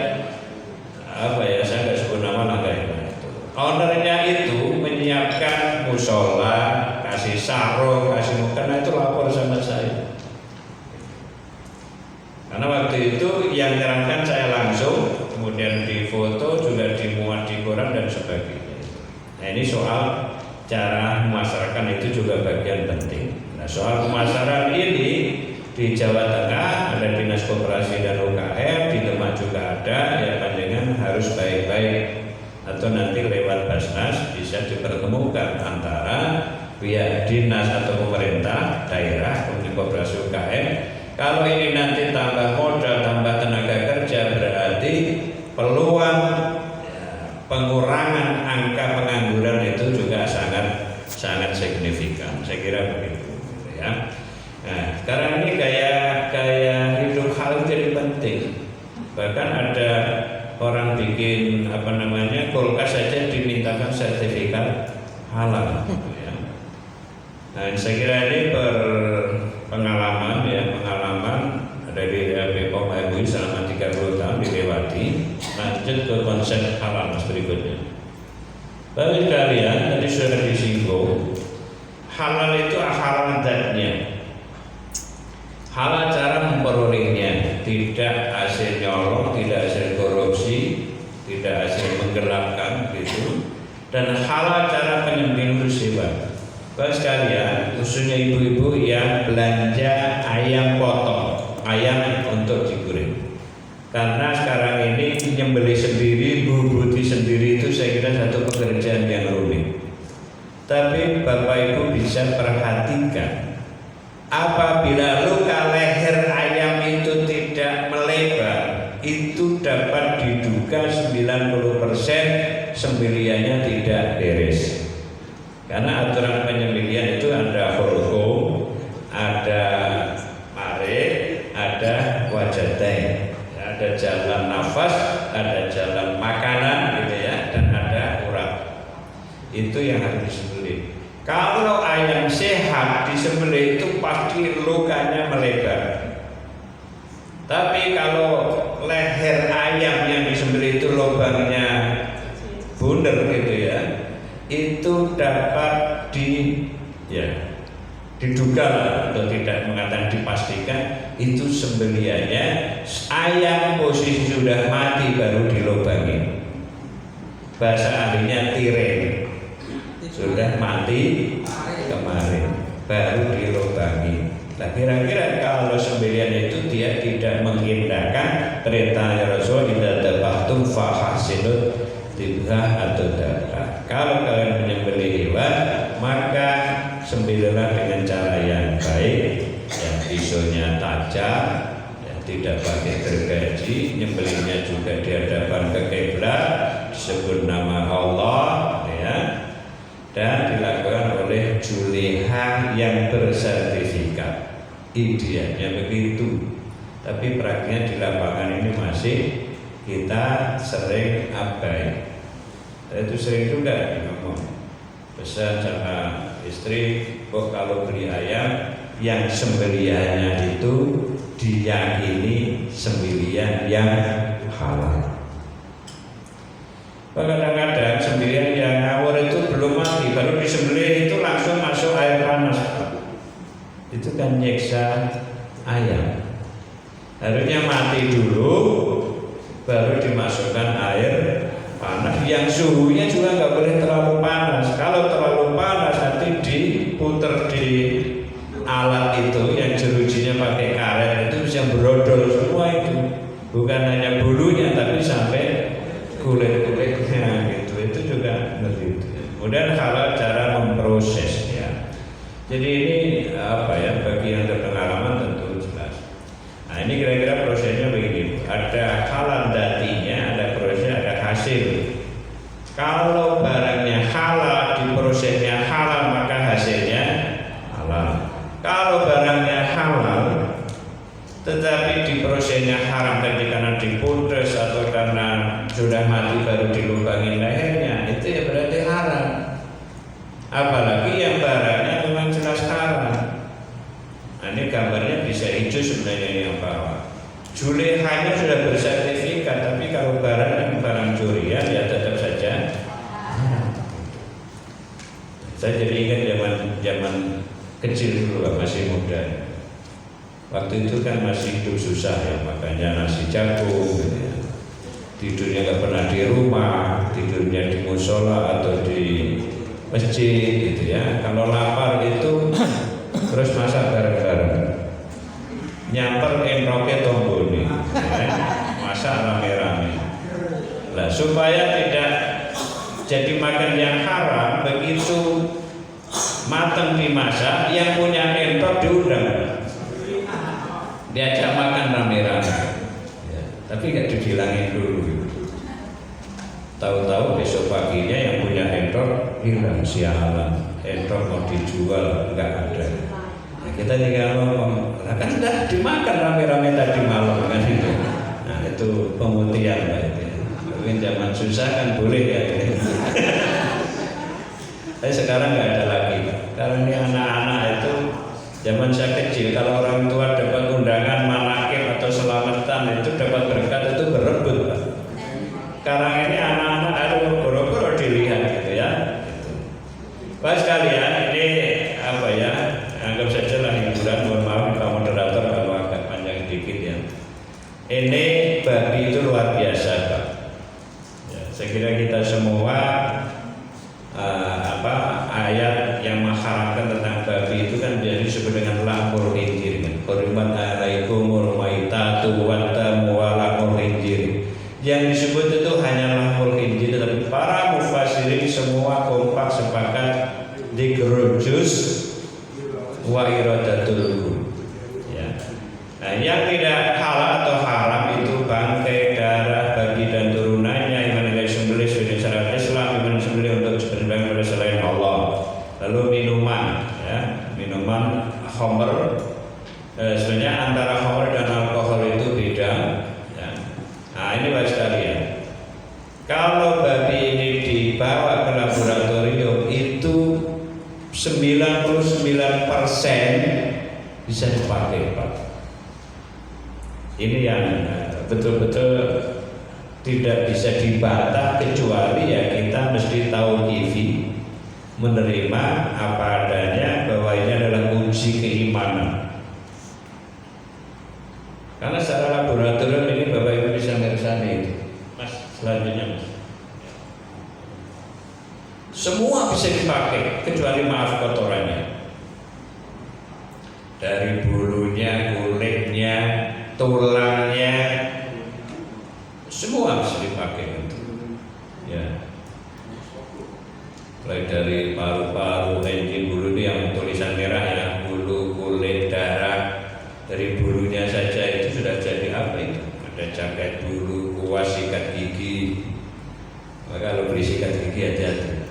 saya nggak sebut nama langkahnya. Ownernya itu menyiapkan musola, kasih sarung, kasih mukena, itu lapor sama saya. Karena waktu itu yang nyerahkan saya langsung, kemudian difoto juga dimuat di koran dan sebagainya. Nah ini soal cara memasarkan itu juga bagian penting. Nah soal pemasaran ini di Jawa Tengah ada Dinas Koperasi dan UKM, di Demak juga ada, ya panjenengan harus baik-baik atau nanti lewat Basnas bisa dipertemukan antara pihak dinas atau pemerintah daerah, kemudian koperasi UKM. Kalau ini nanti tambah modal, tambah tenaga kerja, berarti peluang pengurangan angka pengangguran itu juga sangat signifikan. Saya kira begitu. Bahkan ada orang bikin kulkas saja dimintakan sertifikat halal. Ya. Nah, saya kira ini pengalaman dari BPOM MUI selama 30 tahun dilewati. Lanjut ke konsep halal berikutnya. Bapak sekalian, tadi sudah disinggung, halal itu halal zatnya, halal cara memperolehnya, tidak hasil nyolong, tidak hasil korupsi, tidak hasil menggelapkan gitu, dan halal cara penyembelihan hewan. Bapak sekalian, khususnya ibu-ibu yang belanja ayam potong, ayam untuk digoreng. Karena sekarang ini menyembelih sendiri, bubuti sendiri itu saya kira satu pekerjaan yang rumit. Tapi Bapak Ibu bisa perhatikan, apabila luka leher ayam itu tidak melebar, itu dapat diduga 90% sembelihannya tidak beres. Karena aturan penyembelihan itu ada hulqum, ada marik, ada wajatain. Ada jalan nafas, ada jalan makanan gitu ya, dan ada urat. Itu yang harus disembelih. Kalau ayam sehat disembelih itu pasti lukanya melebar. Tapi kalau leher ayam yang disembelih itu lubangnya bundar gitu ya, itu dapat diduga lah, atau tidak mengatakan dipastikan, itu sembelihannya ayam posisi sudah mati baru dilubangi. Bahasa ahlinya tiren, sudah mati kemarin baru dilubangi. Nah, kira-kira kalau sembelihan itu dia tidak mengindahkan perintah Rasul, idza dzabhtum fahsinut dzibhah atau dzabhah. Kalau kalian menyembelih hewan, maka sembelihlah dengan cara yang baik, yang pisaunya tajam, yang tidak pakai gergaji, nyembelihnya juga di hadapan ke kiblat, disebut nama Allah, ya, dan dilakukan oleh juleha yang bersertifikat. Idealnya begitu, tapi praktiknya di lapangan ini masih kita sering abai. Itu sering juga ngomong pesan sama istri, kok kalau beli ayam yang sembelihannya itu diyakini sembelihan yang halal. Kadang-kadang sembelihan yang ngawur itu belum mati, baru disembelih itu langsung masuk air panas. Itu kan nyiksa ayam. Harusnya mati dulu, baru dimasukkan air panas. Yang suhunya juga nggak boleh terlalu panas. Kalau terlalu panas nanti diputer di alat itu yang jerujinya pakai karet itu bisa brodol semua itu. Bukan hanya bulunya tapi sampai kulit-kulitnya gitu. Itu juga begitu. Kemudian halal cara memproses ya. Jadi ini bagi yang berpengalaman tentu jelas. Nah, ini kira-kira prosesnya begini. Ada halal datinya, ada proses, ada hasil. Kalau barangnya halal, diprosesnya halal, maka hasilnya halal. Kalau barangnya halal, tetapi diprosesnya haram karena diputus atau karena sudah mati baru dilubangi lehernya, itu ya berarti haram. Apalagi yang barangnya memang jelas haram. Nah, ini gambarnya bisa hijau sebenarnya yang bawah. Julehanya sudah bersertifikat, tapi kalau barang curian ya tetap saja. Saya jadi ingat zaman kecil dulu, masih muda. Waktu itu kan masih hidup susah ya, makanya nasi jagung gitu ya. Tidurnya nggak pernah di rumah, tidurnya di musola atau di masjid gitu ya. Kalau lapar itu terus masak bareng-bareng. Nyamper enroke tombone, ya, masak rame-rame. Nah, supaya tidak jadi makan yang haram, begitu matang dimasak, yang punya entok diundang, diajak makan rame-rame. Ya, tapi nggak dibilangin dulu. Tahu-tahu besok paginya yang punya entok hilang, sialan. Entok mau dijual nggak ada. Kita tinggal ngomong, kan sudah dimakan rame-rame tadi malam kan itu. Nah itu itu pemutihan Pak. Tapi zaman susah kan boleh ya. Tapi sekarang nggak ada lagi. Karena ini anak-anak itu zaman saya kecil kalau orang tua dapat undangan manakib atau selamatan itu dapat berkat itu berebut Pak. Sekarang ini anak-anak ada boro-boro dilihat gitu ya. Gitu. Pak sekalian ini apa ya? Anggap saja lah hiburan. Mohon maaf Pak Moderator kalau agak panjang dikit ya. Ini babi itu luar biasa Pak. Ya, saya kira kita semua ayat yang mengharamkan tentang babi itu kan jadi disebut dengan lahmul khinzir kan. Qurban alaikumul maitatu waddamu wa lahmul khinzir. Yang disebut itu hanya lahmul khinzir, tetapi para mufassirin semua kompak sepakat dzikrul juz wa iradatul luhum. Ya. Nah, yang tidak halal atau haram itu bangkai, darah, babi dan turunannya yang disembelih sesuai syariat Islam, yang disembelih untuk disembelih oleh selain Allah. Lalu minuman, ya, minuman khamr. Sebenarnya antara khamr dan alkohol itu beda. Ya. Nah ini Bapak sekalian, kalau babi ini dibawa ke laboratorium itu 99% bisa dipakai Pak. Ini yang betul-betul tidak bisa dibantah kecuali ya kita mesti tahu kifi, menerima apa adanya bahwa ini adalah uji keimanan. Karena secara laboratorium ini Bapak Ibu bisa ngersani itu. Mas, selanjutnya Mas. Semua bisa dipakai kecuali maaf kotorannya. Dari bulunya, kulitnya, tulangnya, semua bisa dipakai itu. Ya. Mulai dari paru-paru, engine, bulu ini yang tulisan merah ya, bulu, kulit, darah. Dari bulunya saja itu sudah jadi apa itu? Ada cangkeh bulu, kuas, sikat gigi. Maka kalau beli sikat gigi hati-hati.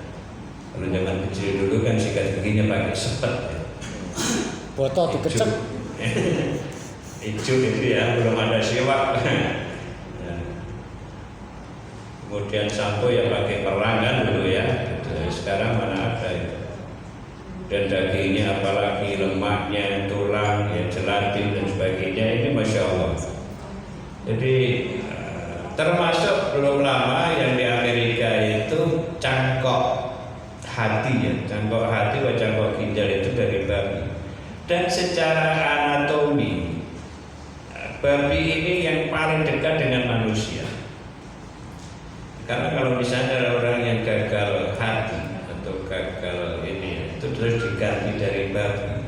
Kalau zaman kecil dulu kan sikat giginya pakai sepet. Ya. Botol dikecek. Ijuk itu ya, belum ada siwak. Ya. Kemudian sampo yang pakai perang kan dulu ya. Sekarang mana ada itu. Dan dagingnya apalagi lemaknya, tulang, ya, gelatin dan sebagainya ini Masya Allah. Jadi termasuk belum lama yang di Amerika itu cangkok hati ya, cangkok hati atau cangkok ginjal itu dari babi. Dan secara anatomi babi ini yang paling dekat dengan manusia. Karena kalau misalnya ada orang yang gagal hati atau gagal ini itu terus diganti dari babi,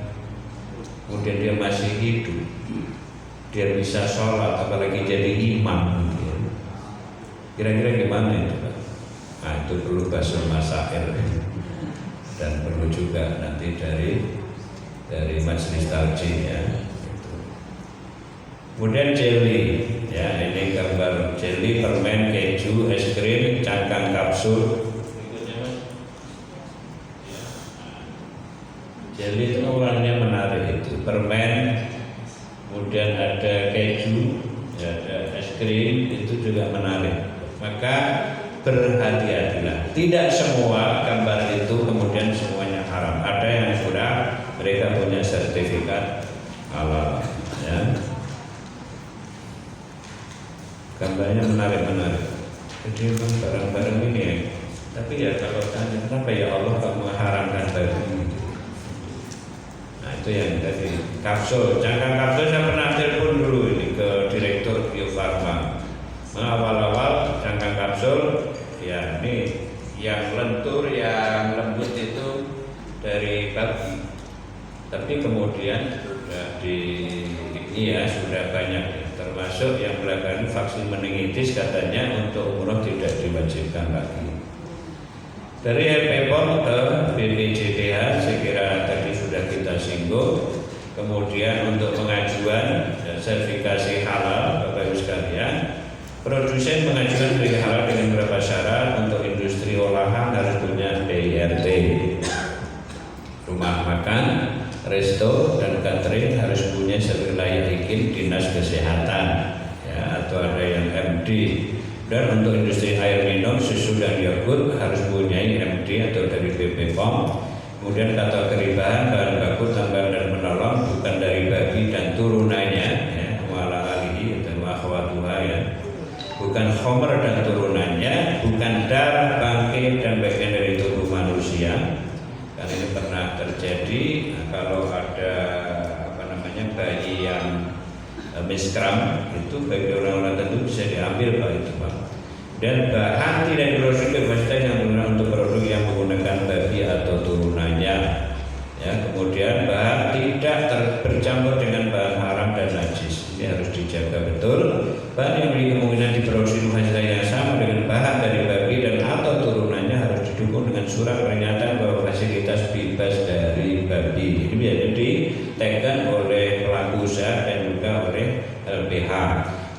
kemudian dia masih hidup, dia bisa sholat apalagi jadi imam, kira-kira gimana itu Pak? Nah itu perlu bahasa masail dan perlu juga nanti dari majelis talqin ya. Kemudian jelly, ya ini gambar jelly, permen, keju, es krim, cangkang kapsul. Jelly itu warnanya menarik itu, permen, kemudian ada keju, ya, ada es krim, itu juga menarik. Maka berhati-hatilah. Tidak semua gambar itu kemudian semuanya haram. Ada yang sudah mereka punya sertifikat halal. Ya. Gambarnya menarik-menarik. Jadi memang barang-barang ini ya. Tapi ya kalau tanya kenapa ya Allah kamu mengharamkan babi ini? Nah itu yang tadi kapsul, cangkang kapsul saya pernah telepon dulu ini ke Direktur Bio Farma. Awal-awal cangkang kapsul ya ini yang lentur, yang lembut itu dari babi. Tapi kemudian sudah sudah banyak. Termasuk yang belakangan vaksin meningitis katanya untuk umroh tidak diwajibkan lagi. Dari HPPON ke BPJPH saya kira tadi sudah kita singgung. Kemudian untuk pengajuan dan sertifikasi halal Bapak Ibu sekalian, produsen mengajukan sertifikasi halal dengan beberapa syarat. Untuk industri olahan harus punya PIRT, rumah makan, resto dan catering harus punya sertifikat layak izin dinas kesehatan ya, atau ada yang tadi. Dan untuk industri air minum, susu dan yogurt harus mempunyai MD atau dari BPOM. Kemudian kategori bahan baku tambahan dan menolong bukan dari babi dan turunannya, ya, wala alihi dan akhwatuha, ya. Bukan khomer dan turunannya, bukan darah, bangkai dan bagian dari tubuh manusia. Karena ini pernah terjadi. Kalau ada bayi yang miskram itu bagi orang-orang tentu bisa diambil Pak itu Pak. Dan bahan tidak diproduksi bebas yang digunakan untuk produk yang menggunakan babi atau turunannya. Ya, kemudian bahan tidak bercampur dengan bahan haram dan najis. Ini harus dijaga betul. Bahan yang memiliki kemungkinan diproduksi hasil yang sama dengan bahan dari babi dan atau turunannya harus didukung dengan surat pernyataan bahwa fasilitas bebas dari babi. Ini biasanya ditekan oleh pelaku usaha dan juga oleh LBH.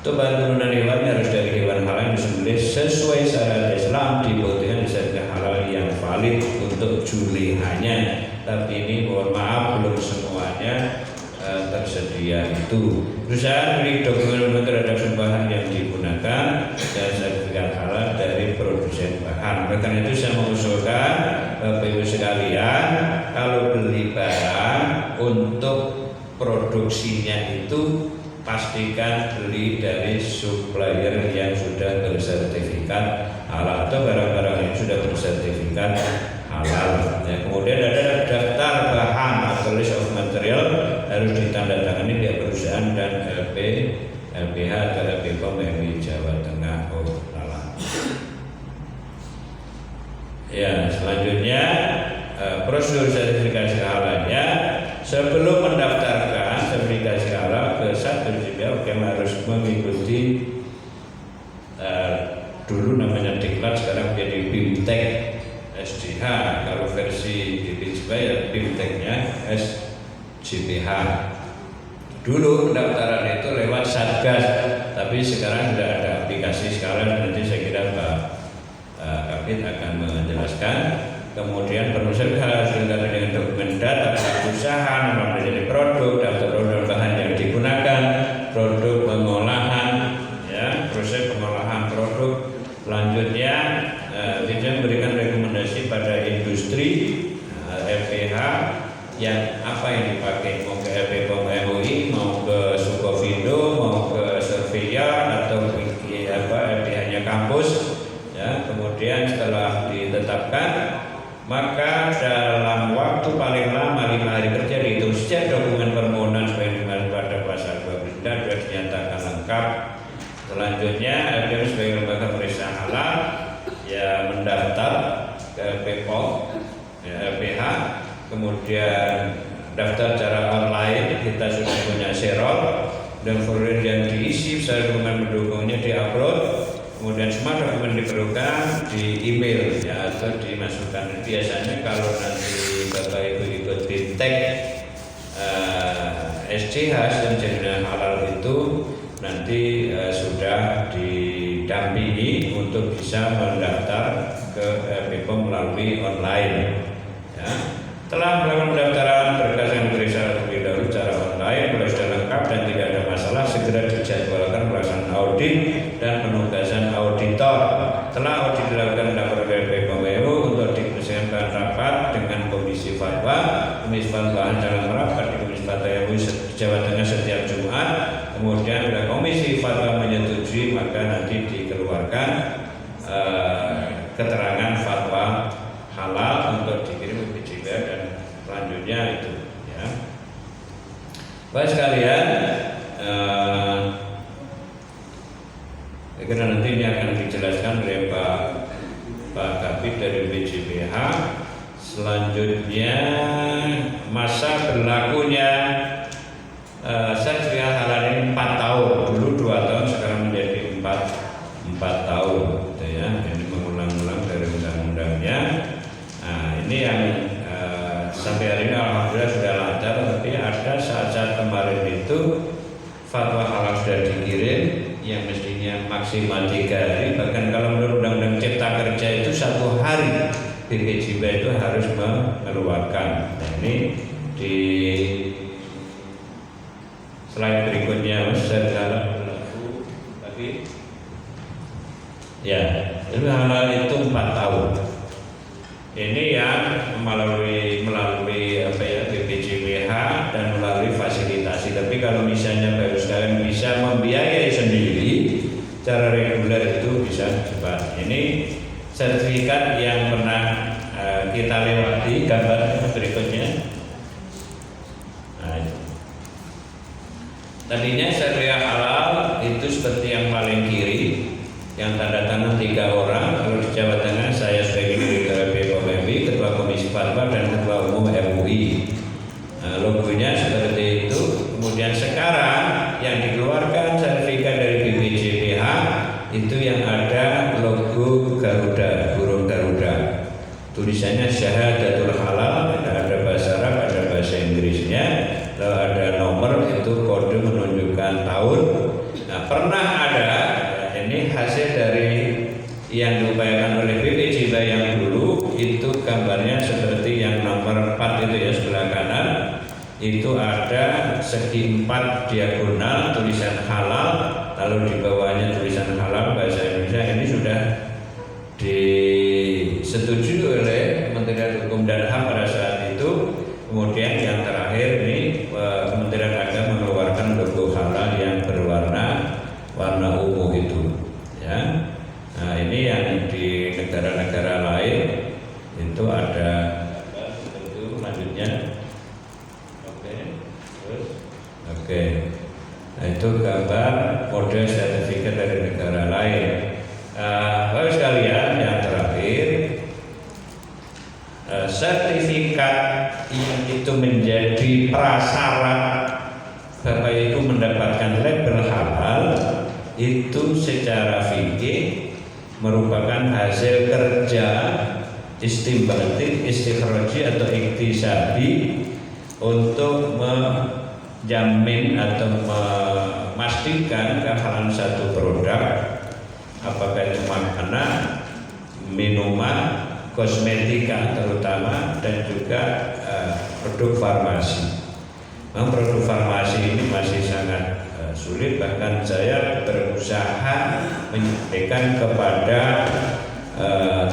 Itu bahan turunan hewannya harus dari hewan halal yang disembelih sesuai syariat Islam, dibuktikan sebagai halal yang valid untuk julehannya. Tapi ini mohon maaf belum semuanya tersedia itu. Perusahaan memiliki dokumen terhadap bahan yang digunakan dan sertifikat halal dari produsen bahan. Oleh karena itu saya mengusulkan Bapak Ibu sekalian, kalau beli barang untuk produksinya itu pastikan beli dari supplier yang sudah bersertifikat halal atau barang-barang yang sudah bersertifikat halal. Ya, kemudian ada daftar bahan atau list of material harus ditandatangani pihak perusahaan dan LBH atau LBPOM MUI Jawa Tengah. Ya, selanjutnya prosedur sertifikasi halalnya sebelum mendaftarkan sertifikasi halal ke satu BPOM harus mengikuti dulu namanya diklat, sekarang menjadi BIMTEK SDH. Kalau versi BPJB ya BIMTEK-nya SJPH. Dulu pendaftaran itu lewat Satgas, tapi sekarang sudah ada aplikasi. Sekarang nanti saya kira Pak Kabit akan menjelaskan. Kemudian perusahaan harus dilengkapi dengan dokumen data usaha, nama menjadi produk, daftar produk bahan yang digunakan, produk pengolahan, ya, proses pengolahan produk. Selanjutnya kita memberikan rekomendasi pada industri LPH yang apa yang dipakai, mau ke LPPOM MUI, mau ke Sukovindo, mau ke Surveyor atau LPH-nya kampus. Ya, kemudian setelah ditetapkan, maka dalam waktu paling lama 5 hari kerja dihitung sejak dokumen permohonan sebagai dimaksud pada pasal 29 sudah dinyatakan lengkap. Selanjutnya LPM sebagai lembaga periksa halal ya mendaftar ke LPPOM, ya, LPH, kemudian daftar secara online. Kita sudah punya serol dan formulir yang diisi secara dokumen pendukungnya diupload. Kemudian semua dokumen diperlukan di email, ya, atau dimasukkan. Biasanya kalau nanti Bapak Ibu ikut BIMTEK SCH dan jaminan halal itu nanti sudah didampingi untuk bisa mendaftar ke BPOM melalui online. Ya. Telah melakukan pendaftaran berkas yang diperiksa terlebih dahulu secara online, kalau sudah lengkap dan tidak ada masalah, segera dijadwalkan pelaksanaan audit dan penugasan auditor. Telah audit dilakukan lapor oleh BPOM untuk dipersiapkan bahan rapat dengan Komisi Fatwa. Komisi Fatwa dalam rapat di Komisi Fatwa MUI Jawa Tengah setiap Jumat. Kemudian bila Komisi Fatwa menyetujui, maka nanti dikeluarkan keterangan fatwa halal untuk dikirim ke BPJB dan selanjutnya itu, ya. Baik sekalian, karena nanti ini akan dijelaskan oleh Pak Kabit dari BPJBH. Selanjutnya masa berlakunya sertifikat halal ini 4 tahun. Dulu 2 tahun, sekarang menjadi 4 tahun, gitu ya. Ini mengulang-ulang dari undang-undangnya. Nah, ini yang sampai hari ini alhamdulillah sudah lancar. Tapi ada saat-saat kemarin itu fatwa halal sudah dikirim yang mestinya maksimal 3 hari. Bahkan kalau menurut undang-undang Cipta Kerja itu 1 hari BPJB itu harus mengeluarkan. Nah, ini di slide berikutnya Mas, saya berharap berlaku. Tapi Ya, ilmu halal itu 4 tahun. Ini yang melalui apa ya, BPJPH dan melalui fasilitasi. Tapi kalau misalnya Bapak sekalian bisa membiayai sendiri secara reguler itu bisa cepat. Ini sertifikat yang pernah kita lewati, gambar berikutnya. Nah, tadinya syariah halal itu seperti yang paling kiri, yang tanda tangan 3 orang. Kalau di Jawa Tengah saya sebagai Direktur BPOMI, Ketua Komisi Fatwa dan Ketua Umum MUI. Nah, logonya seperti itu. Kemudian sekarang yang dikeluarkan sertifikat dari BPJPH itu yang ada logo Garuda, burung Garuda. Tulisannya Syahadatul Halal, ada bahasa Arab, ada bahasa Inggrisnya, lalu ada nomor, itu kode menunjukkan tahun. Nah, pernah ada, ini hasil dari yang diupayakan oleh BPJPH yang dulu, itu gambarnya seperti yang nomor 4 itu ya, sebelah kanan. Itu ada segi 4 diagonal tulisan halal, lalu di bawahnya tulisan halal bahasa Indonesia. Ini sudah disetujui oleh Kementerian Hukum dan HAM pada saat itu. Kemudian yang terakhir ini Kementerian Agama mengeluarkan logo halal yang berwarna ungu itu, ya. Nah, ini yang di negara-negara lain itu ada itu lanjutnya. Oke. Nah, itu gambar model sertifikat dari negara lain. Bapak sekalian, yang terakhir, sertifikat yang itu menjadi prasyarat Bapak Ibu mendapatkan label halal itu secara fikih merupakan hasil kerja istimbatik, istikhraji atau iktisabi untuk menjamin atau memastikan kehalalan satu produk, apakah itu makanan, minuman, kosmetika terutama, dan juga produk farmasi. Memang produk farmasi ini masih sangat sulit, bahkan saya berusaha menyampaikan kepada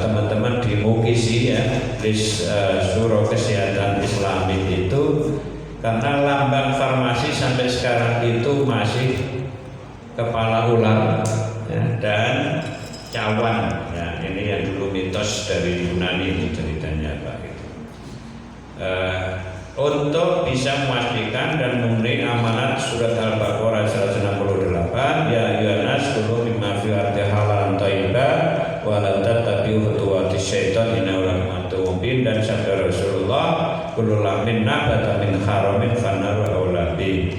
teman-teman di Mukisi ya, list Surah Kesehatan Islami itu, karena lambang farmasi sampai sekarang itu masih kepala ular ya, dan cawan. Ya, ini yang dulu mitos dari Yunani itu ceritanya Pak. Untuk bisa memastikan dan memenuhi amanat surat Al-Baqarah 168, ya ayyuhannas kulu mimma fil ardi halalan thayyiban wa la tattabi'u khutuwatis syaitan innahu lakum aduwwun mubin, dan sabda Rasulullah kullu lamin nabata min haramin fannaru aula bi.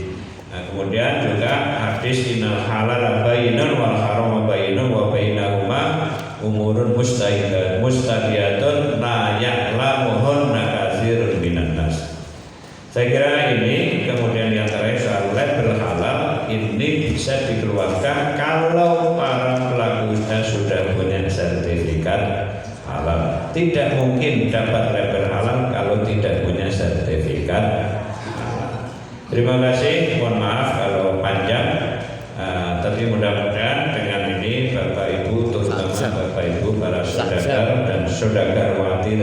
Nah, kemudian juga hadis innal halal bayyinun wal haram bayyinun wa bainahuma umurun mustabiyatun la ya'lamuhunna katsirun minan nas. Saya kira ini, kemudian yang terakhir soal label halal ini bisa dikeluarkan kalau para pelaku usaha sudah punya sertifikat halal. Tidak mungkin dapat label halal kalau tidak punya sertifikat halal. Terima kasih, mohon maaf kalau panjang, tapi mudah-mudahan dengan ini Bapak Ibu, terutama Bapak Ibu para saudara dan saudarawati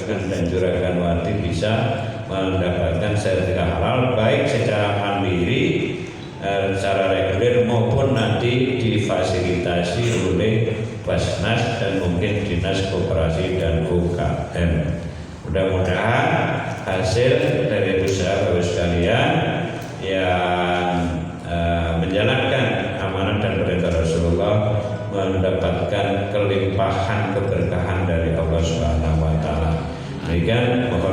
dan juraganwati bisa mendapatkan sertifikat halal baik secara mandiri, secara reguler maupun nanti difasilitasi oleh Basnas dan mungkin Dinas Koperasi dan UKM. Mudah-mudahan hasil dari usaha Bapak sekalian yang menjalankan amanat dan perintah Rasulullah mendapatkan kelimpahan keberkahan dari Allah Subhanahu wa taala. Demikian mohon